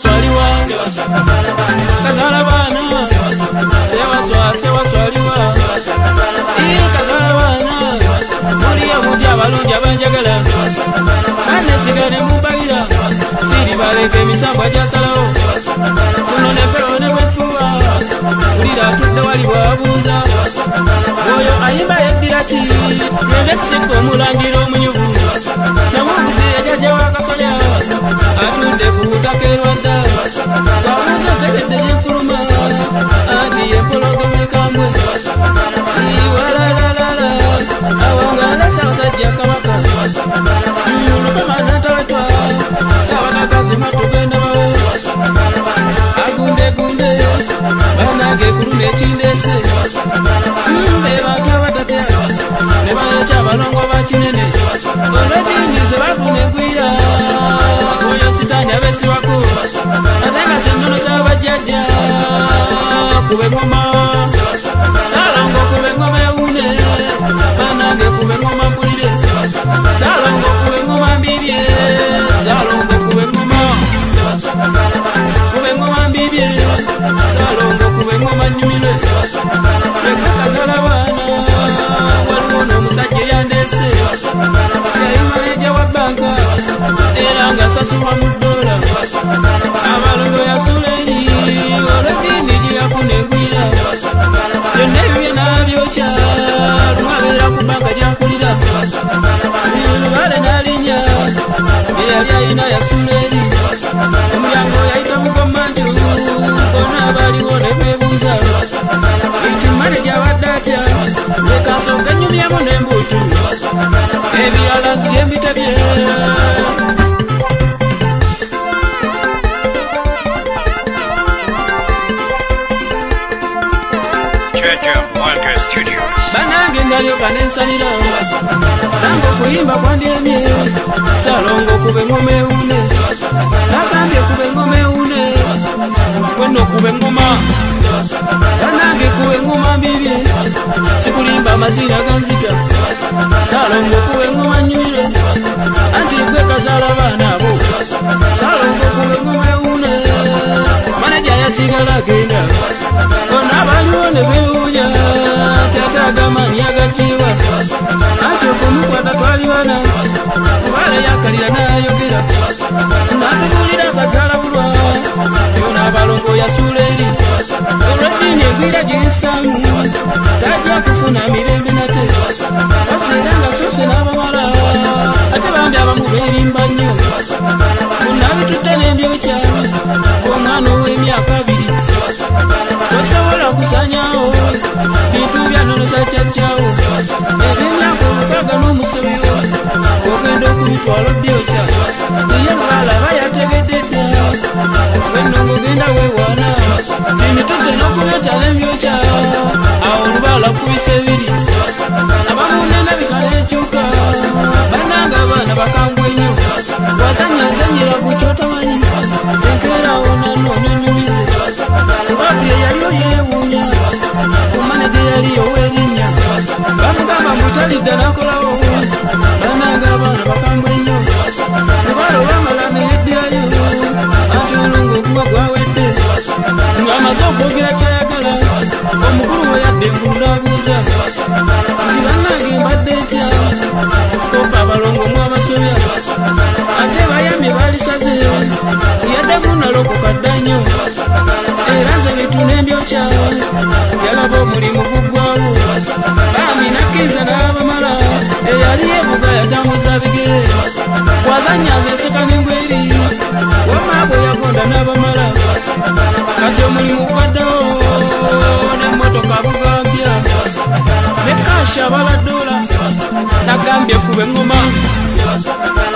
swaliwa kazala bana sewa swaliwa kazala bana muliyo muti abalungi abanjagala banesigale mubalira siri baleke emisambo ajasalawo kuno nepero nebwefuwa ulira atudde wali bwabuuza oyo ayimba yeddira ki nze kisiko omulangira omunyuvu namuguzi yajajja wakasolya atudde ku butaka erwadda bwabuuza otegedde gyefuluma anti yempologoma ekambwe walalalala awanga alesa abasajja kabaka lukama natawetwa sawanakazi matugendabawo agundegunde banage kuluma ekindese bebantu abatatya ne bayeca abalongo bakinene olwedini ze bafuna egwira oyo sitaani abesiwako ate nga zennono zabajjajja kuba engoma salongo kuba engoma ewune banange kuba engoma mpulire salongo kuba engoma mbibye salongo kuba engoma mbibye salongo kuba engoma nyumire ekakazala baana waliwo n'omusajja eyandese yali maneja wa banka era nga asasulwa mu dola abalongo yasuleri olwedini gye yafuna egwira byonna ebibye n'abyokya lumabeera ku banka gyakulira lubale n'alinnya eyali ayina yasuleri omulyango yayita mugomanju bonna abaliwo ne beebuuza nti maneja abadde atya zekansonga ennyumyamu n'embuutu ebirala nzije mbitabye banange ndalyoka nensalira nange okuyimba kwandyemye salongo kuba engoma ewune nagambye kuba engoma ewune kwenno kuba engoma banange kuba engoma mbibye sikulimba amazina ganzita salongo kuba engoma nyumire anti gwe kazala baana abo salongo kuba engoma ewune maneja yasigala agenda bona abaliwo ne bewunya tata agamanyi agakiwa anti okumukwata twali bana kubala yakalira nayogera natubulira akazala bulwa yona abalongo yasula eri olwedini egwira gyensangu tajja kufuna mirembe nate baseera nga soose n'abamala ate bambi abamu beerimba nnyo munabitutte n'embyokya omwana ow'emyaka 2 tosobola kusanyawo bintu byannono za caccawo ebyemyaka 6 n'omusobyo ogenda okubitwala byokya iye lwala bayategeddedde wenno ng'ogenda weewaana tinitute n'okubyokya n'embyokya awo olubala kubisa ebiri abamunena bikala ekyuka bananga abaana bakambwe nnyo wazanyazanyira ku kyotamanyi enkeerawo nanoonya onyumize kubabye yaliyo yeewuunya kumaneje yaliyo werinnya bamugamba mutalidda nakolawo bananga abaana bakambwe nnyo lubalo bamala neyeddirayo anti olungo okuba gwawedde ng'amaze okwogera kyayagala omukulu we yadde engulu n'abuuza nti bannange mbadde ntya ofa abalongo mu abasobya ate bayambye balisaze yadde munalokoka dda nnyo era nze bintu n'embyokya yalaba omulimu guggwawo bambi nakkiriza n'abamala eyali yeebuga yatambuza bigere wazanya nze nseka n'engweri wamaabwe yagonda n'abamala kati omulimu gwaddewo n'emmotoka bugambya ne kashi abaladdoola nagambye kuba engoma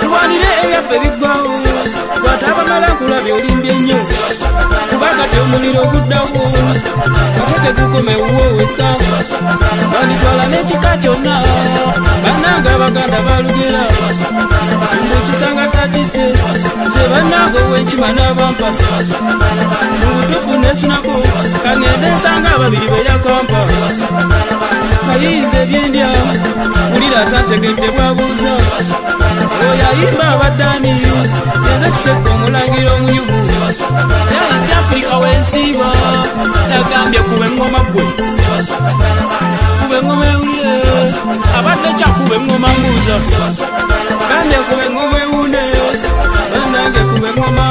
tulwanire ebyaffe biggwawo kwata abamala nkulabye olimbye nnyo kuba kati omuliro oguddawo ate tegukomewuwo wekka banditwala n'ekika kyonna bannanga abaganda balugera mukisanga takitte nze bannanga ow'enkima n'abampa mu butuufu nesunako kangende nsanga ababiri beyakampa ayinza ebyendya mulira atategedde bwabuuza oyayimba abaddaani yenze Kiseko omulangira omunyuvu yayinja Afirika w'ensiiba yagambye kuba engoma gwe kuba engoma ewulire abadde kyakuba engoma mbuuza gambye kuba engoma ewune banange kuba engoma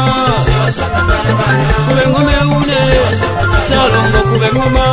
ewune Salongo kuba engoma